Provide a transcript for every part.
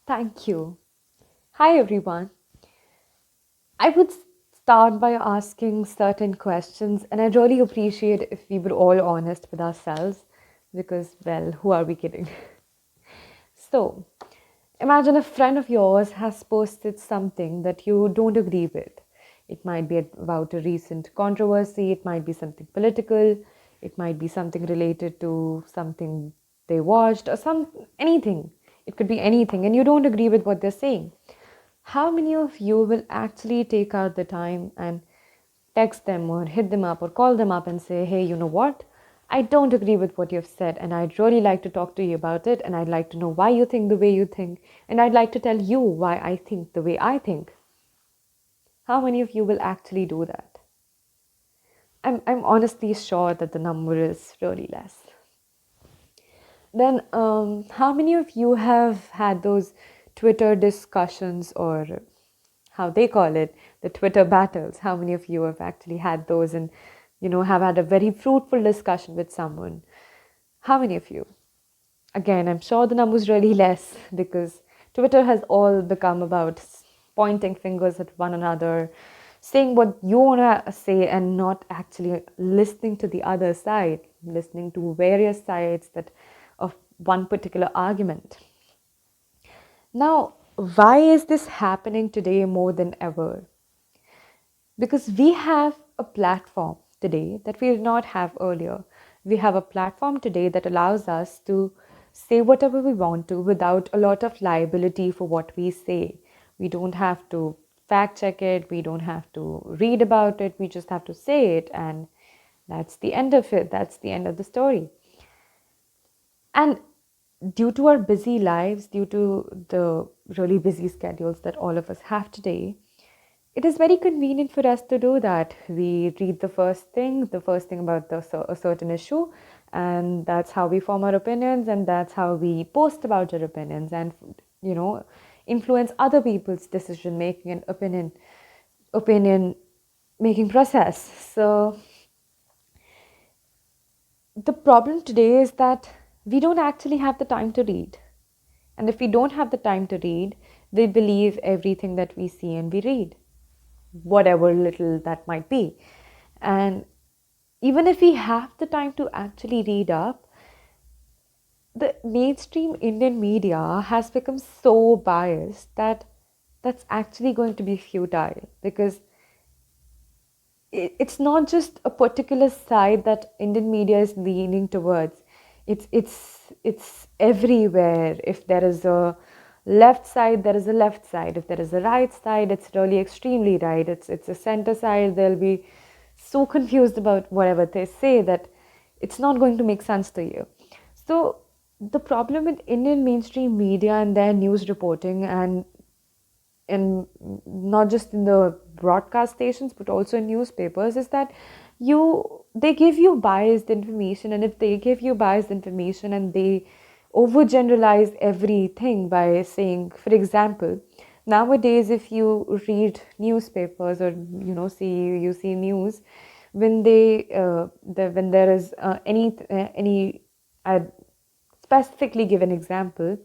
Thank you. Hi, everyone. I would start by asking certain questions, and I'd really appreciate if we were all honest with ourselves because, well, who are we kidding? So, imagine a friend of yours has posted something that you don't agree with. It might be about a recent controversy, it might be something political, it might be something related to something they watched, or anything. It could be anything, and you don't agree with what they're saying. How many of you will actually take out the time and text them or hit them up or call them up and say, hey, you know what? I don't agree with what you've said, and I'd really like to talk to you about it, and I'd like to know why you think the way you think, and I'd like to tell you why I think the way I think. How many of you will actually do that? I'm honestly sure that the number is really less. Then, how many of you have had those Twitter discussions or how they call it, the Twitter battles? How many of you have actually had those and, have had a very fruitful discussion with someone? How many of you? Again, I'm sure the number is really less because Twitter has all become about pointing fingers at one another, saying what you want to say and not actually listening to the other side, listening to various sides that of one particular argument. Now, why is this happening today more than ever? Because we have a platform today that we did not have earlier. We have a platform today that allows us to say whatever we want to without a lot of liability for what we say. We don't have to fact check it, we don't have to read about it, we just have to say it, and that's the end of it. That's the end of the story. And due to our busy lives, due to the really busy schedules that all of us have today, it is very convenient for us to do that. We read the first thing about a certain issue, and that's how we form our opinions, and that's how we post about our opinions, and influence other people's decision making and opinion making process. So the problem today is that we don't actually have the time to read. And if we don't have the time to read, we believe everything that we see and we read, whatever little that might be. And even if we have the time to actually read up, the mainstream Indian media has become so biased that that's actually going to be futile because it's not just a particular side that Indian media is leaning towards. It's everywhere. If there is a left side, there is a left side. If there is a right side, it's really extremely right. It's a center side. They'll be so confused about whatever they say that it's not going to make sense to you. So the problem with Indian mainstream media and their news reporting and not just in the broadcast stations but also in newspapers is that they give you biased information, and if they give you biased information and they overgeneralize everything by saying, for example, nowadays if you read newspapers or you see news, when when there is any I'd specifically give an example.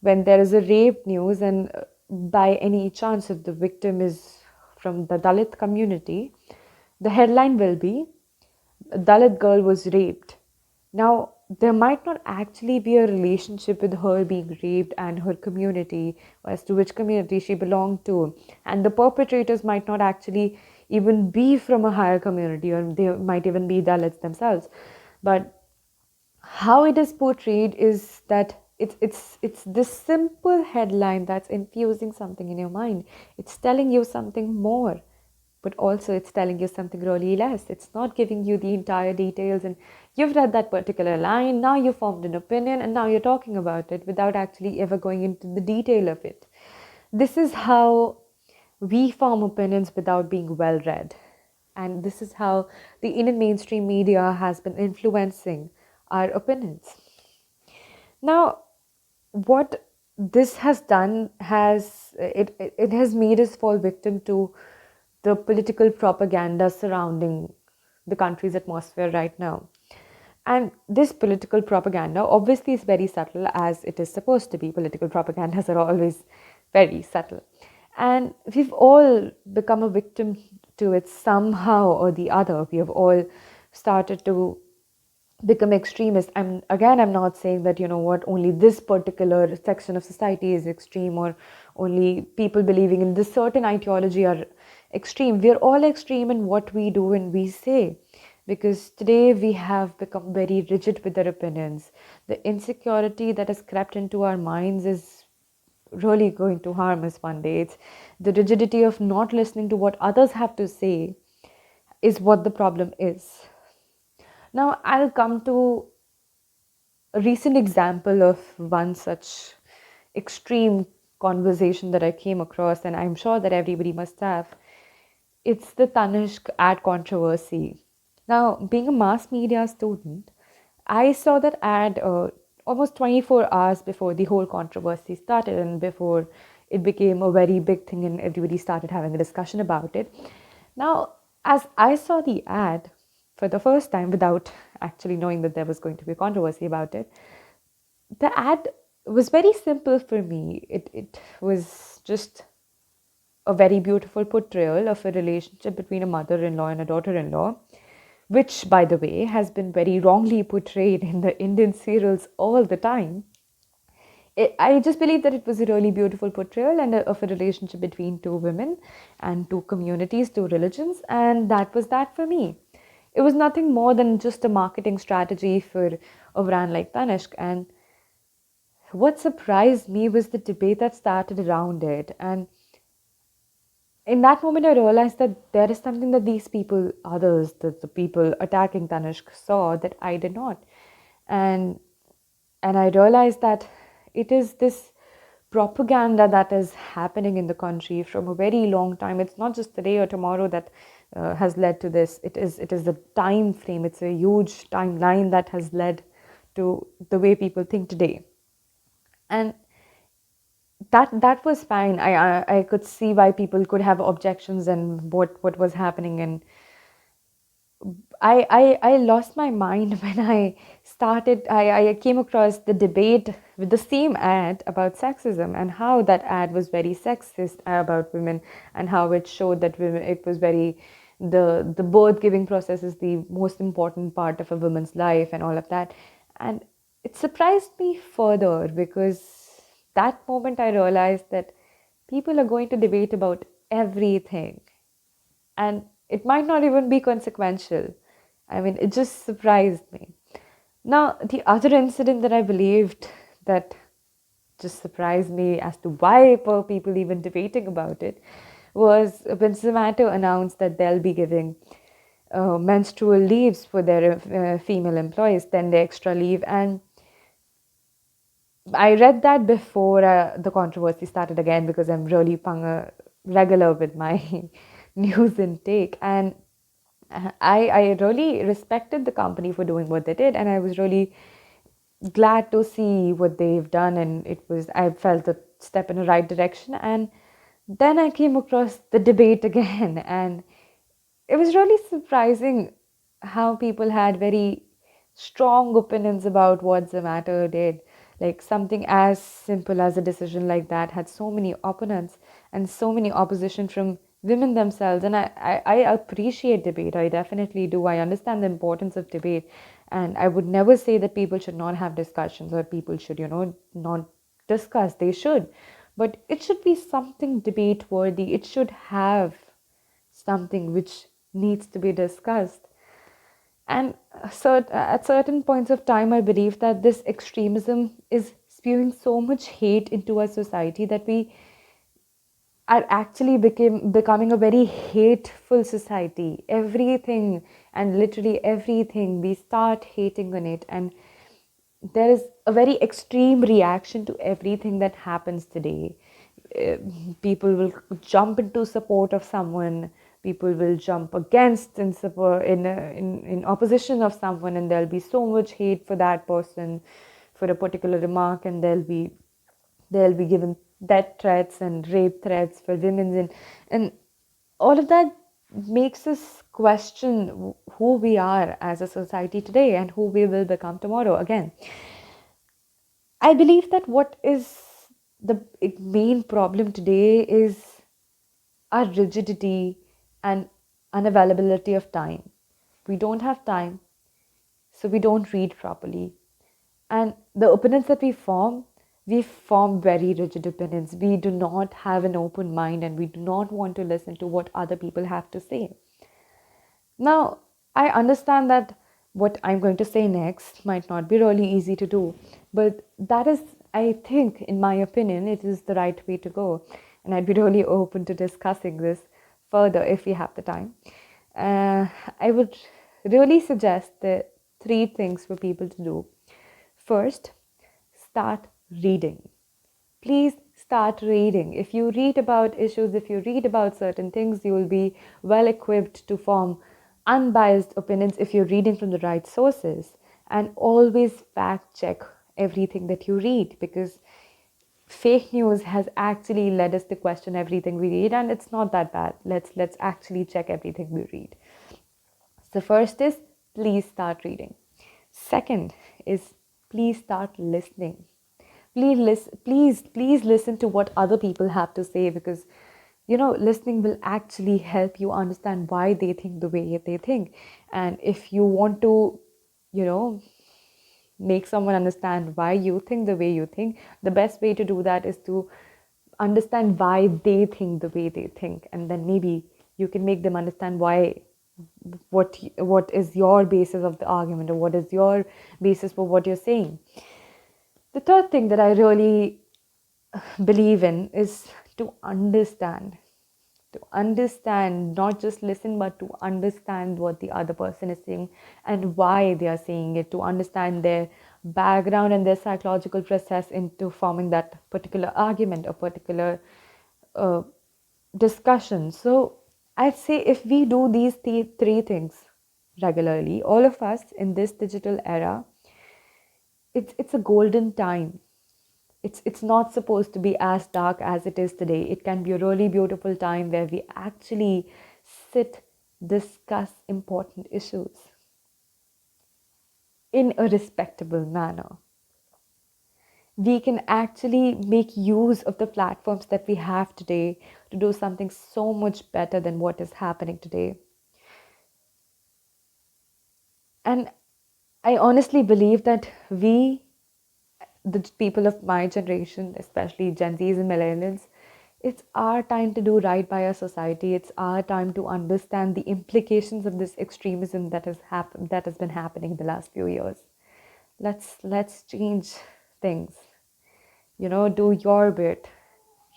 When there is a rape news and by any chance if the victim is from the Dalit community, the headline will be a Dalit girl was raped. Now, there might not actually be a relationship with her being raped and her community, as to which community she belonged to. And the perpetrators might not actually even be from a higher community, or they might even be Dalits themselves. But how it is portrayed is that it's this simple headline that's infusing something in your mind. It's telling you something more, but also it's telling you something really less. It's not giving you the entire details, and you've read that particular line, now you formed an opinion, and now you're talking about it without actually ever going into the detail of it. This is how we form opinions without being well read. And this is how the Indian mainstream media has been influencing our opinions. Now, what this has done it has made us fall victim to the political propaganda surrounding the country's atmosphere right now. And this political propaganda obviously is very subtle, as it is supposed to be. Political propagandas are always very subtle. And we've all become a victim to it somehow or the other. We have all started to become extremist. I'm not saying that, you know what, only this particular section of society is extreme, or only people believing in this certain ideology are extreme. We're all extreme in what we do and we say, because today we have become very rigid with our opinions. The insecurity that has crept into our minds is really going to harm us one day. It's the rigidity of not listening to what others have to say is what the problem is. Now, I'll come to a recent example of one such extreme conversation that I came across, and I'm sure that everybody must have. It's the Tanishq ad controversy. Now, being a mass media student, I saw that ad almost 24 hours before the whole controversy started and before it became a very big thing and everybody started having a discussion about it. Now, as I saw the ad for the first time without actually knowing that there was going to be a controversy about it, the ad was very simple for me. It was just a very beautiful portrayal of a relationship between a mother in law and a daughter in law, which, by the way, has been very wrongly portrayed in the Indian serials all the time. I just believe that it was a really beautiful portrayal of a relationship between two women and two communities, two religions, and that was that for me. It was nothing more than just a marketing strategy for a brand like Tanishq. And what surprised me was the debate that started around it. And in that moment, I realized that there is something that these people, others, the people attacking Tanishq, saw that I did not. And I realized that it is this propaganda that is happening in the country from a very long time. It's not just today or tomorrow that has led to this. It is the time frame. It's a huge timeline that has led to the way people think today. And that was fine. I could see why people could have objections and what was happening. And I lost my mind when I came across the debate with the same ad about sexism, and how that ad was very sexist about women, and how it showed that women, it was very, the birth giving process is the most important part of a woman's life and all of that. And it surprised me further, because that moment I realized that people are going to debate about everything, and it might not even be consequential. I mean, it just surprised me. Now, the other incident that I believed that just surprised me as to why were people even debating about it was when Zomato announced that they'll be giving menstrual leaves for their female employees, 10-day extra leave. And I read that before the controversy started again, because I'm really regular with my news intake. And I really respected the company for doing what they did, and I was really glad to see what they've done. And I felt a step in the right direction. And then I came across the debate again, and it was really surprising how people had very strong opinions about what Zomato did. Like, something as simple as a decision like that had so many opponents and so many opposition from women themselves. And I appreciate debate. I definitely do. I understand the importance of debate. And I would never say that people should not have discussions, or people should, not discuss. They should. But it should be something debate worthy. It should have something which needs to be discussed. And at certain points of time, I believe that this extremism is spewing so much hate into our society that we are actually becoming a very hateful society. Everything, and literally everything, we start hating on it. And there is a very extreme reaction to everything that happens today. Uh, People will jump into support of someone. People will jump against in support, in opposition of someone, and there'll be so much hate for that person for a particular remark, and they'll be given death threats and rape threats for women, and all of that makes us question who we are as a society today and who we will become tomorrow. Again, I believe that what is the main problem today is our rigidity and unavailability of time. We don't have time, so we don't read properly. And the opinions that we form very rigid opinions. We do not have an open mind and we do not want to listen to what other people have to say. Now, I understand that what I'm going to say next might not be really easy to do, but that is, I think, in my opinion, it is the right way to go. And I'd be really open to discussing this further if we have the time. I would really suggest the three things for people to do. First, start reading. Please start reading. If you read about issues, if you read about certain things, you will be well equipped to form unbiased opinions if you're reading from the right sources. And always fact check everything that you read, because fake news has actually led us to question everything we read, and it's not that bad. Let's actually check everything we read. So first is, please start reading. Second is, please start listening. Please listen to what other people have to say, because listening will actually help you understand why they think the way they think. And if you want to you know make someone understand why you think the way you think, the best way to do that is to understand why they think the way they think, and then maybe you can make them understand why, what is your basis of the argument, or what is your basis for what you're saying. The third thing that I really believe in is to understand. To understand, not just listen, but to understand what the other person is saying and why they are saying it, to understand their background and their psychological process into forming that particular argument or particular uh, discussion. So I'd say if we do these three things regularly, all of us in this digital era, it's a golden time. It's not supposed to be as dark as it is today. It can be a really beautiful time where we actually sit, discuss important issues in a respectable manner. We can actually make use of the platforms that we have today to do something so much better than what is happening today. And I honestly believe that the people of my generation, especially Gen Zs and millennials, it's our time to do right by our society. It's our time to understand the implications of this extremism that has been happening in the last few years. Let's change things. Do your bit.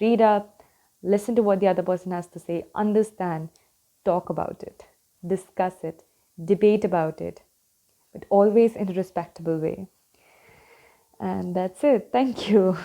Read up, listen to what the other person has to say, understand, talk about it, discuss it, debate about it, but always in a respectable way. And that's it. Thank you.